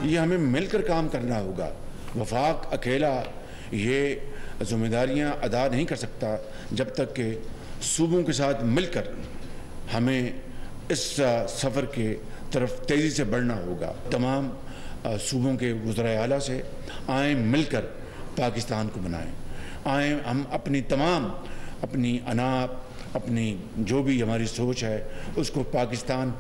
ये हमें मिलकर काम करना होगा। वफाक अकेला ये जिम्मेदारियां अदा नहीं कर सकता जब तक कि सूबों के साथ मिलकर हमें इस सफ़र के तरफ तेज़ी से बढ़ना होगा। तमाम सूबों के वज़राए आला से आए मिलकर पाकिस्तान को बनाएं। आए हम अपनी अना, अपनी जो भी हमारी सोच है उसको पाकिस्तान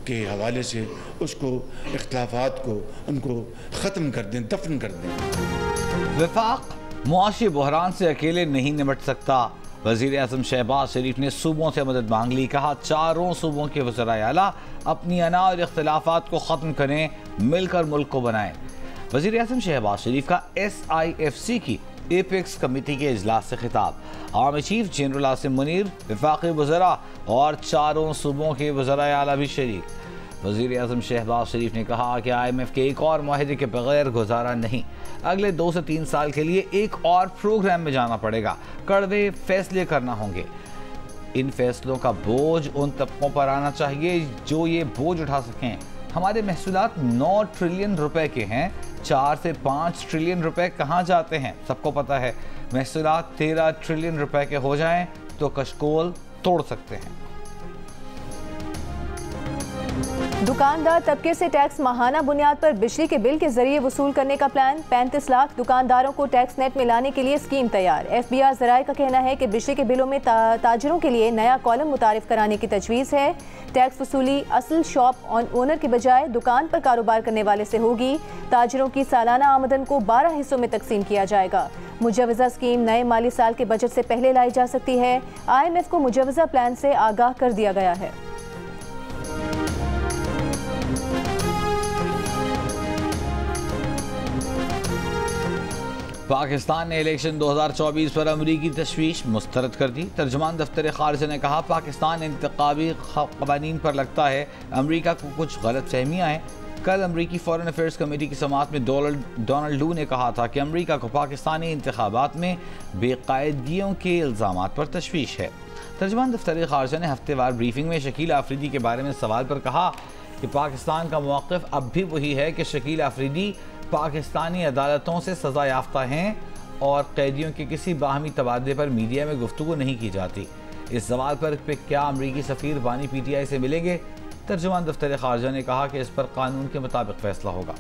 के हवाले से उसको इख्तिलाफात को उनको ख़त्म कर दें, दफन कर दें। वफाक मुआशी बहरान से अकेले नहीं निपट सकता। वज़ीर आज़म शहबाज शरीफ ने सूबों से मदद मांग ली। कहा चारों सूबों के वज़राए आला अपनी अना और इख्तिलाफात को ख़त्म करें, मिलकर मुल्क को बनाएं। वज़ीर आज़म शहबाज शरीफ का SIFC की एपेक्स कमेटी के इजलास से खिताब। Army chief general Asim Munir, वफाकी वज़रा और चारों सूबों के वज़राए आला भी शरीक। वज़ीर आज़म शहबाज शरीफ ने कहा कि IMF के एक और माहिदे के बगैर गुजारा नहीं। अगले 2 से 3 साल के लिए एक और प्रोग्राम में जाना पड़ेगा। कड़वे फैसले करना होंगे। इन फैसलों का बोझ उन तबकों पर आना चाहिए जो ये बोझ उठा सकें। हमारे महसूलात 9 ट्रिलियन रुपए के हैं। 4 से 5 ट्रिलियन रुपए कहाँ जाते हैं सबको पता है। महसूलात 13 ट्रिलियन रुपए के हो जाएं तो कशकोल तोड़ सकते हैं। दुकानदार तबके से टैक्स माहाना बुनियाद पर बिजली के बिल के जरिए वसूल करने का प्लान। 35 लाख दुकानदारों को टैक्स नेट में लाने के लिए स्कीम तैयार। FBR ज़राए का कहना है कि बिजली के बिलों में ताजरों के लिए नया कॉलम मुतारिफ कराने की तजवीज़ है। टैक्स वसूली असल शॉप ओनर के बजाय दुकान पर कारोबार करने वाले से होगी। ताजरों की सालाना आमदन को 12 हिस्सों में तकसीम किया जाएगा। मुजवज़ा स्कीम नए माली साल के बजट से पहले लाई जा सकती है। IMF को मुजवज़ा प्लान से आगाह कर दिया गया है। पाकिस्तान ने इलेक्शन 2024 पर अमरीकी तशवीश मुस्तरद कर दी। तर्जुमान दफ्तर खारजा ने कहा पाकिस्तान इंतखाबी क़वानीन पर लगता है अमरीका को कुछ गलत फहमियाँ हैं। कल अमरीकी फॉरेन अफेयर्स कमेटी की समाअत में डोनाल्ड लू ने कहा था कि अमरीका को पाकिस्तानी इंतखाबात में बेकायदगियों के इल्ज़ामात पर तशवीश है। तर्जुमान दफ्तर खारजा ने हफ्तेवार ब्रीफिंग में शकील आफरीदी के बारे में सवाल पर कहा कि पाकिस्तान का मौक़िफ़ अब भी वही है कि शकील आफरीदी पाकिस्तानी अदालतों से सज़ा याफ्ता हैं और कैदियों के किसी बाहमी तबादले पर मीडिया में गुफ्तगू नहीं की जाती। इस सवाल पर क्या अमरीकी सफ़ीर बानी PTI से मिलेंगे? तर्जुमान दफ्तर खारजा ने कहा कि इस पर कानून के मुताबिक फैसला होगा।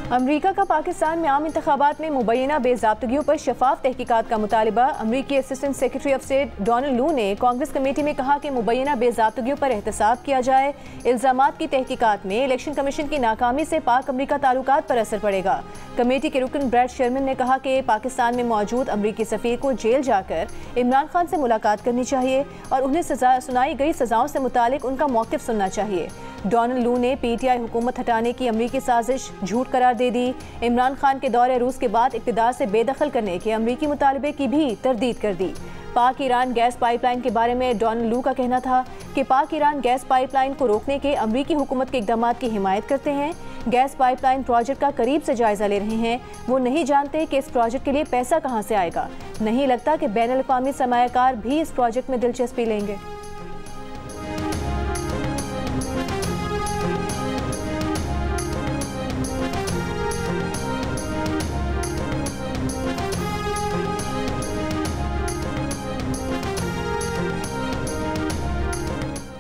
अमरीका का पाकिस्तान में आम इंतखाबात में मुबैना बेज़ाब्तगियों पर शफाफ तहकीकात का मुतालबा। अमरीकी assistant secretary of state Donald लू ने कांग्रेस कमेटी में कहा कि मुबैना बेज़ाब्तगियों पर एहतसाब किया जाए। इल्ज़ामात की तहकीकात में इलेक्शन कमीशन की नाकामी से पाक अमरीका ताल्लुकात पर असर पड़ेगा। कमेटी के रुकन ब्रैड शर्मन ने कहा कि पाकिस्तान में मौजूद अमरीकी सफ़ीर को जेल जाकर इमरान खान से मुलाकात करनी चाहिए और उन्हें सुनाई गई सज़ाओं से मुतालिक उनका मौक़िफ़ सुनना चाहिए। डोनाल्ड लू ने PTI हुकूमत हटाने की अमरीकी साजिश झूठ करार दे दी। इमरान खान के दौरे रूस के बाद इक़्तिदार से बेदखल करने के अमरीकी मुतालबे की भी तरदीद कर दी। पाक ईरान गैस पाइपलाइन के बारे में डोनाल्ड लू का कहना था कि पाक ईरान गैस पाइपलाइन को रोकने के अमरीकी हुकूमत के इक़दामात की हिमायत करते हैं। गैस पाइपलाइन प्रोजेक्ट का करीब से जायजा ले रहे हैं। वो नहीं जानते कि इस प्रोजेक्ट के लिए पैसा कहाँ से आएगा। नहीं लगता कि बैनुल अक़वामी सरमायाकार भी इस प्रोजेक्ट में दिलचस्पी लेंगे।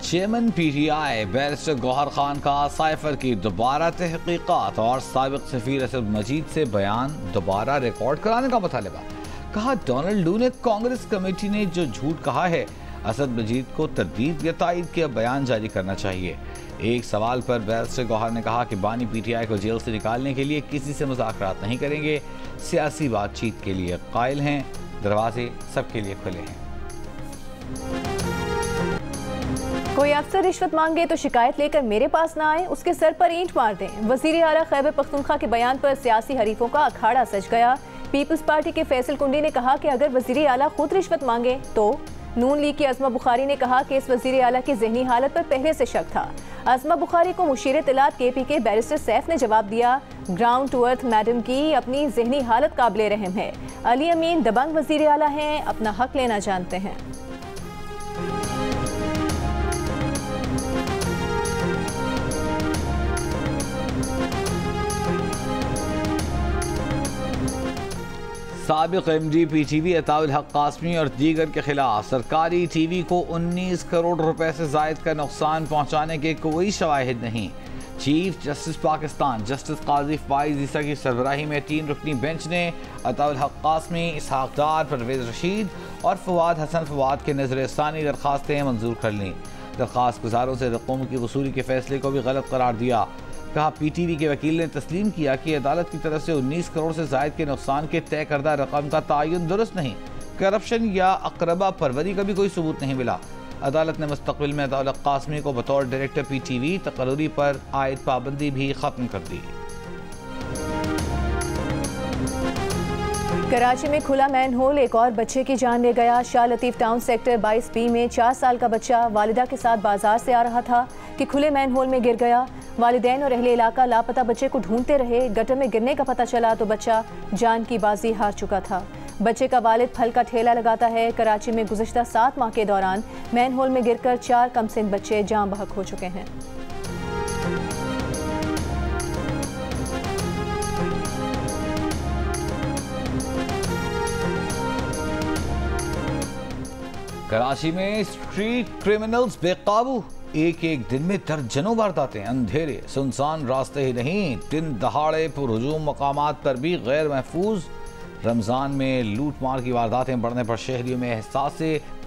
Chairman PTI barrister Gohar Khan का साइफर की दोबारा तहकीकात और साबिक सफीर असद मजीद से बयान दोबारा रिकॉर्ड कराने का मुतालबा। कहा डोनाल्ड लू ने कांग्रेस कमेटी ने जो झूठ कहा है असद मजीद को तरदीद या तायद के बयान जारी करना चाहिए। एक सवाल पर बैरिस्टर गौहर ने कहा कि बानी PTI को जेल से निकालने के लिए किसी से मुज़ाकरात नहीं करेंगे। सियासी बातचीत के लिए कायल हैं। दरवाजे सबके लिए खुले हैं। कोई अफसर रिश्वत मांगे तो शिकायत लेकर मेरे पास ना आए, उसके सर पर ईंट मार दें। वज़ीर आला खैबर पख्तूनख्वा के बयान पर सियासी हरीफों का अखाड़ा सज गया। पीपल्स पार्टी के फैसल कुंडी ने कहा कि अगर वज़ीर आला खुद रिश्वत मांगे तो। नून लीग की अज़मा बुखारी ने कहा कि इस वज़ीर आला की ज़हनी हालत पर पहले से शक था। अज़मा बुखारी को मुशीर इत्तलात KPK बैरिस्टर सैफ ने जवाब दिया, ग्राउंड टू अर्थ मैडम की अपनी ज़हनी हालत काबिल रहम है। अली अमीन दबंग वज़ीर आला हैं, अपना हक लेना जानते हैं। साबिक MD PTV अताउल हक कासमी और दीगर के खिलाफ सरकारी TV को 19 करोड़ रुपए से जायद का नुकसान पहुंचाने के कोई शवाहिद नहीं। चीफ जस्टिस पाकिस्तान जस्टिस काजी फाइज ईसा की सरबराही में 3 रुकनी बेंच ने अताउल हक कासमी, इसहाक डार, परवेज रशीद और फवाद हसन फवाद के नजरसानी दरखास्तें मंजूर कर लीं। दरखास्त गुजारों से रकम की वसूली के फैसले को भी गलत करार दिया। कहा PTV के वकील ने तस्लीम किया कि अदालत की तरफ से 19 करोड़ से जायद के नुकसान के तय करदा रकम का तयन दुरुस्त नहीं। करप्शन या अकरबा परवरी का भी कोई सबूत नहीं मिला। अदालत ने मुस्तकबिल में अताउल हक कासमी को बतौर डायरेक्टर PTV तकर्री पर आयद पाबंदी भी खत्म कर दी। कराची में खुला मैन होल एक और बच्चे की जान ले गया। Shah Latif town sector 22B में 4 साल का बच्चा वालिदा के साथ बाजार से आ रहा था कि खुले मैन होल में गिर गया। वालिदैन और अहले इलाका लापता बच्चे को ढूंढते रहे। गटर में गिरने का पता चला तो बच्चा जान की बाजी हार चुका था। बच्चे का वालिद फल का ठेला लगाता है। कराची में गुज़िश्ता 7 माह के दौरान मैन होल में गिरकर 4 कमसिन बच्चे जान बहक हो चुके हैं। कराची में स्ट्रीट क्रिमिनल्स बेकाबू। एक दिन में दर्जनों वारदातें। अंधेरे सुनसान रास्ते ही नहीं, दिन दहाड़े पुरहुजूम मकामात पर भी गैर महफूज। रमज़ान में लूट मार की वारदातें बढ़ने पर शहरियों में एहसास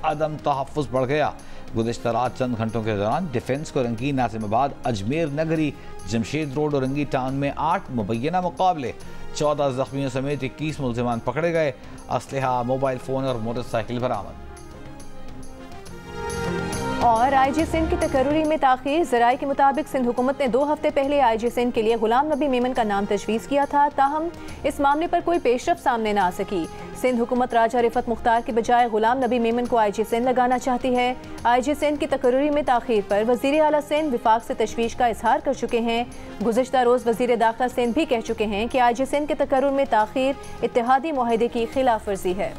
अदम तहफ़्फ़ुज़ बढ़ गया। गुज़िश्ता रात चंद घंटों के दौरान डिफेंस को रंगी नासिमाबाद, अजमेर नगरी, जमशेद रोड और रंगी टाउन में 8 मुबैना मुकाबले। 14 जख्मियों समेत 21 मुल्ज़िमान पकड़े गए। असलहा, मोबाइल फ़ोन और मोटरसाइकिल बरामद। और IG सिंध की तकर्री में ताख़ीर। ज़राए के मुताबिक सिंध हुकूमत ने 2 हफ्ते पहले IG सिंध के लिए गुलाम नबी मेमन का नाम तजवीज़ किया था, ताहम इस मामले पर कोई पेशरफ सामने ना आ सकी। सिंध हुकूमत राजा रिफत मुख्तार के बजाय गुलाम नबी मेमन को IG सिंध लगाना चाहती है। IG सिंध की तकर्री में ताख़ीर पर वज़ीर आला सिंध विफाक से तशवीश का इजहार कर चुके हैं। गुज़िश्ता रोज़ वज़ीर दाखिला सिंध भी कह चुके हैं कि IG सिंध के तकर्री में ताख़ीर इत्तेहादी मुआहदे की खिलाफ वर्जी है।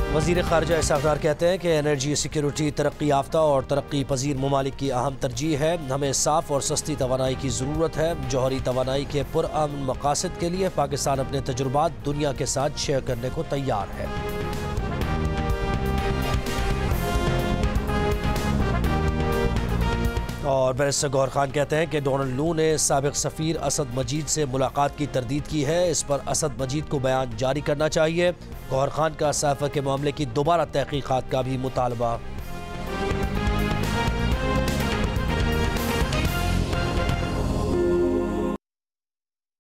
वज़ीर ख़ारिजा इसहाक डार कहते हैं कि एनर्जी सिक्योरिटी तरक्की याफ्ता और तरक्की पजीर ममालिक की अहम तरजीह है। हमें साफ़ और सस्ती तवानाई की ज़रूरत है। जौहरी तवानाई के पुरअमन मकासद के लिए पाकिस्तान अपने तजुर्बात दुनिया के साथ शेयर करने को तैयार है। और बैरिस्टर गौहर खान कहते हैं कि डोनाल्ड लू ने साबिक सफ़ीर असद मजीद से मुलाकात की तरदीद की है। इस पर असद मजीद को बयान जारी करना चाहिए। गौहर खान का सैफ के मामले की दोबारा तहकीकात का भी मुतालबा।